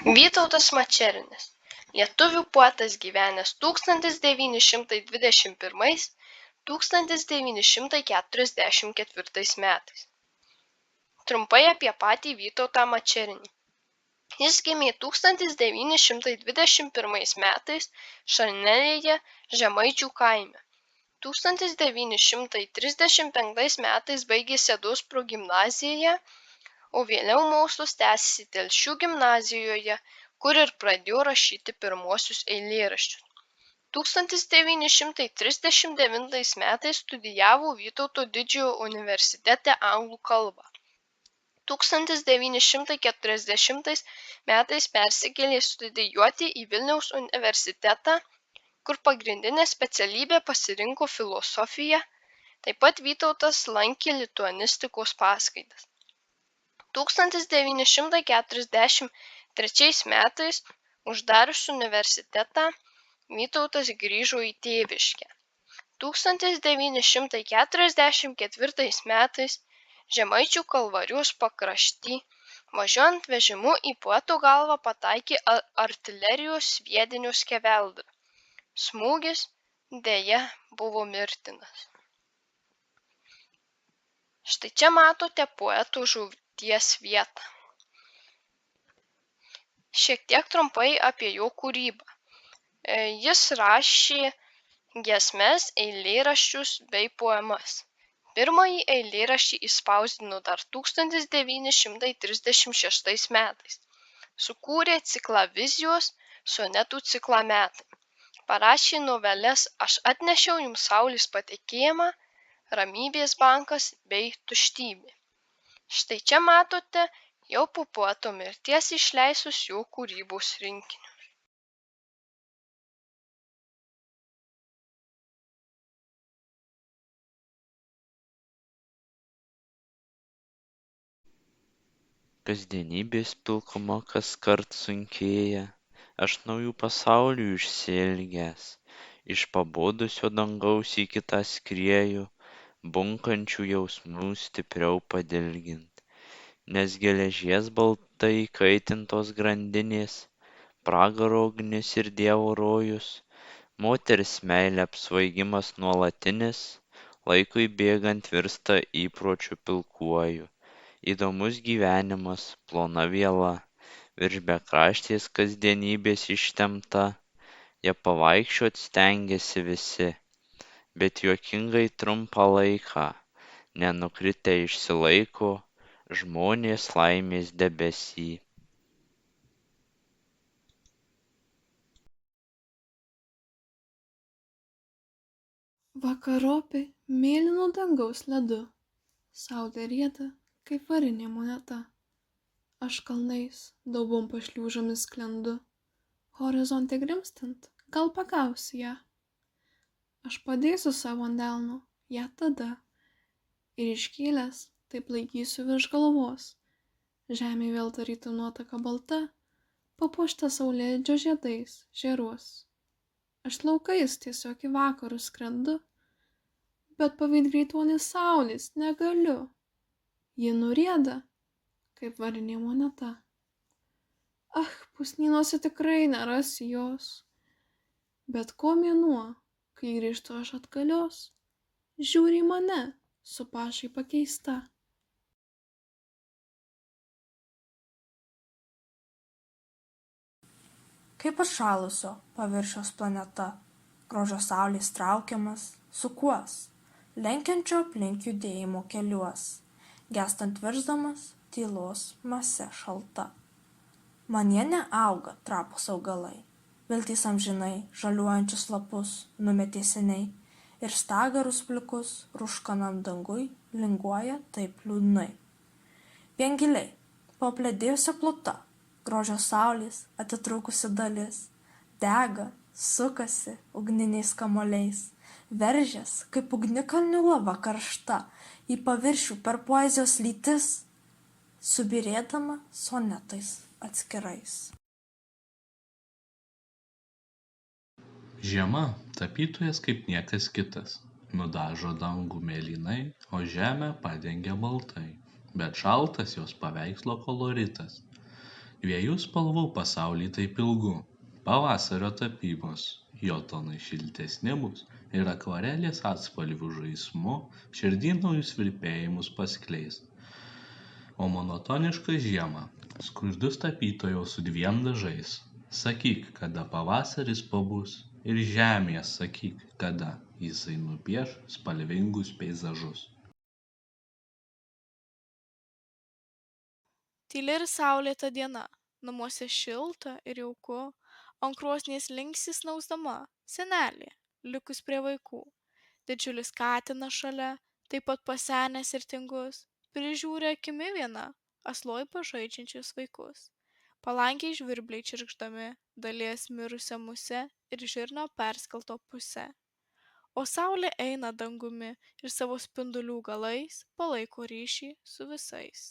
Vytautas Mačernis, lietuvių poetas gyvenęs 1921–1944 metais. Trumpai apie patį Vytautą Mačernį. Jis gimė 1921 metais Šanelėje, Žemaičių kaime. 1935 metais baigė Sėdos progimnaziją, o vėliau mokslus tęsė Telšių gimnazijoje, kur ir pradėjo rašyti pirmuosius eilėraščius. 1939 metais studijavo Vytauto Didžiojo universitete anglų kalbą. 1940 metais persikėlė studijuoti į Vilniaus universitetą, kur pagrindinę specialybę pasirinko filosofiją. Taip pat Vytautas lankė lituanistikos paskaitas. 1943 metais uždarius universitetą Vytautas grįžo į tėviškę. 1944 metais Žemaičių Kalvarijos pakrašty važiuojant vežimu į poeto galvą pataikė artilerijos sviedinio skeveldra. Smūgis deja buvo mirtinas. Štai čia matote poeto žūties vietą. Šiek tiek trumpai apie jo kūrybą. Jis rašė giesmes, eilėraščius bei poemas. Pirmąjį eilėraštį išspausdino dar 1936 metais. Sukūrė ciklą Vizijos, sonetų ciklą Metai. Parašė noveles Aš atnešiau jums saulės patekėjimą, Ramybės bankas bei Tuštybė. Štai čia matote jau po poeto mirties išleistus jo kūrybos rinkinius. Kasdienybės pilkuma kaskart sunkėja, aš naujų pasaulių išsiilgęs, iš pabudusio dangaus į kitą skrieju, bunkančių jausmų stipriau padilgint, nes geležies baltai kaitintos grandinės, pragaro ugnis ir dievo rojus, moters meilė apsvaigimas nuolatinis, laikui bėgant virsta įpročiu pilkuoju. Įdomus gyvenimas, plona viela, virš bekraštės kasdienybės ištempta, ja pavaikščiot stengiasi visi, bet juokingai trumpą laiką, nenukritę išsilaiko žmonės laimės debesy. Vakaropį mėlyno dangaus ledu, saulė rieda kaip varinė moneta. Aš kalnais daubom pašliūžomis sklendu, horizonte grimstant gal pagausiu ją. Aš padėsiu savo ant delno ją tada ir iškėlęs taip laikysiu virš galvos. Žemė vėl tarytum nuotaka balta, papuošta saulėlydžio žiedais žėruos. Aš laukais tiesiog į vakarus skrendu, bet pavyt greituonės saulės negaliu. Ji nurieda kaip varinė moneta. Pusnynuose tikrai nerasi jos, bet ko mėnuo, kai grįžtu aš atgalios, žiūri į mane su pašaipa keista. Kaip atšalusio paviršiaus planeta, grožio saulės traukiamas, sukuos, lenkiančio aplink judėjimo keliuos, gestant virsdamas tylos mase šalta. Manie neauga trapūs augalai, viltys amžinai žaliuojančius lapus numetė seniai ir stagarus plikus rūškanam dangui linguoja taip liūdnai. Vien giliai, papledėjusia pluta, grožio saulės atitrūkusi dalis, dega, sukasi ugniniais kamuoliais, veržės kaip ugnikalnių lava karšta į paviršių per poezijos lytis, subirėdama sonetais atskirais. Žiema tapytojas kaip niekas kitas, nudažo dangų mėlynai, o žemę padengia baltai, bet šaltas jos paveikslo koloritas. Dviejų spalvų pasaulį taip ilgu, pavasario tapybos, jo tonai šiltesni bus ir akvarelės atspalvių žaismu širdin naujus virpėjimus paskleis. O monotoniška žiema, skruzdus tapytojau su dviem dažais. Sakyk, kada pavasaris pabus ir žemėje sakyk, kada jisai nupieš spalvingus peizažus. Tyli ir saulėta diena, namuose šilta ir jauku, ant krosnies linksi snausdama senelė, likus prie vaikų. Didžiulis katinas šalia, taip pat pasenęs ir tingus, prižiūri akimi viena, asloj pažaidžiančius vaikus. Palankiai žvirbliai čirkšdami, dalies mirusią musę ir žirnio perskelto pusę. O saulė eina dangumi ir savo spindulių galais palaiko ryšį su visais.